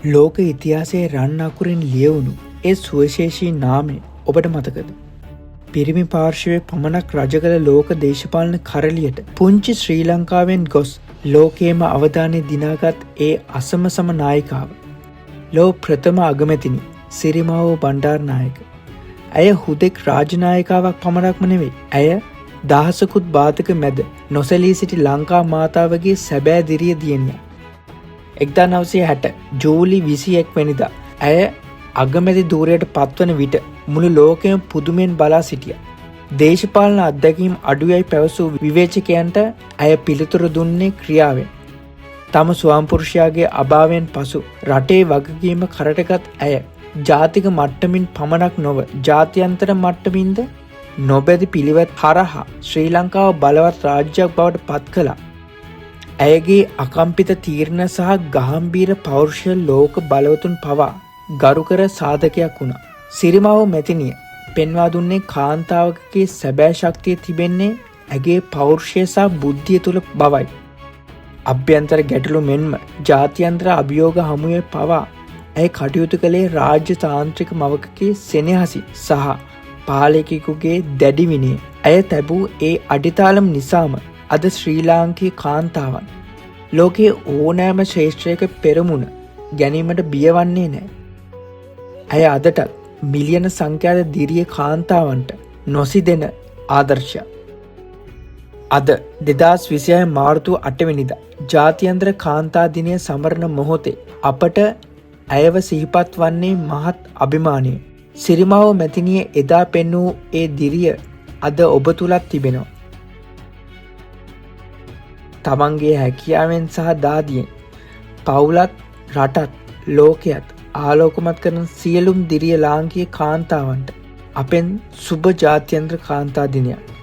ලෝක ඉතිහාසයේ රන් අකුරින් ලියවුණු ඒ සුවිශේෂී නාමය ඔබට මතකද? පිරිමි පාර්ශවයේ පමණක් රජ කළ ලෝක දේශපාලන කරලියට පුංචි ශ්‍රී ලංකාවෙන් ගොස් ලෝකයේම අවධානය දිනාගත් ඒ අසමසම නායිකාව. ලෝ ප්‍රථම අගමැතිනි සිරිමාවෝ බණ්ඩාරනායක. ඇය හුදෙක් රාජනායිකාවක් පමණක්ම නෙවෙයි. ඇය දහසකුත් බාධක මැද නොසැලී සිටි ලංකා මාතාවගේ සැබෑ දිරිය දියණියක්. 1960 ජූලි 21 වෙනිදා ඇය අගමැති ධූරයට පත්වන විට මුළු ලෝකයම පුදුමෙන් බලා සිටියා. දේශපාලන අත්දැකීම් අඩුයයි පැවසූ විවේචකයන්ට ඇය පිළිතුරු දුන්නේ ක්‍රියාවෙන්. තම ස්වාමිපුරුෂයාගේ අභාවයෙන් පසු රටේ වගකීම කරටගත් ඇය ජාතික මට්ටමින් පමණක් නොව ජාත්‍යන්තර මට්ටමින්ද නොබැදි පිළිවෙත් හරහා ශ්‍රී ලංකාව බලවත් රාජ්‍යයක් බවට පත් කළා. ඇයගේ අකම්පිත තීරණ සහ ගාම්භීර පෞරුෂය ලෝක බලවතුන් පවා ගරුකර සාධකයක් වුණා. සිරිමාවෝ මැතිනිය පෙන්වා දුන්නේ කාන්තාවකගේ සැබෑ ශක්තිය තිබෙන්නේ ඇගේ පෞරුෂය සහ බුද්ධිය තුළ බවයි. අභ්‍යන්තර ගැටලු මෙන්ම ජාත්‍යන්තර අභියෝග හමුවේ පවා ඇය කටයුතු කළේ රාජ්‍ය තාන්ත්‍රික මවකගේ සෙනෙහසි සහ පාලකයෙකුගේ දැඩි විනය. ඇය තැබූ ඒ අඩිතාලම් නිසාම අද ශ්‍රී ලාංකීය කාන්තාවන් ලෝකයේ ඕනෑම ශ්‍රේෂ්ඨයක පෙරමුණ ගැනීමට බියවන්නේ නැහැ. ඇය අදටත් මිලියන සංඛ්‍යාත දිරිය කාන්තාවන්ට නොසිදෙන ආදර්ශයක්. අද 2026 මාර්තු 8 වෙනිදා ජාත්‍යන්තර කාන්තා දිනය සමරන මොහොතේ අපට ඇයව සිහිපත් වන්නේ මහත් අභිමානය. සිරිමාවෝ මැතිනිය එදා පෙන්වූ ඒ දිරිය අද ඔබ තුලත් තිබෙනවා. තමන්ගේ හැකියාවෙන් සහ දාදියෙන් පවුලත් රටත් ලෝකයත් ආලෝකමත් කරන සියලුම දිරිය ලාංකීය කාන්තාවන්ට අපෙන් සුබ ජාත්‍යන්තර කාන්තා දිනයක්.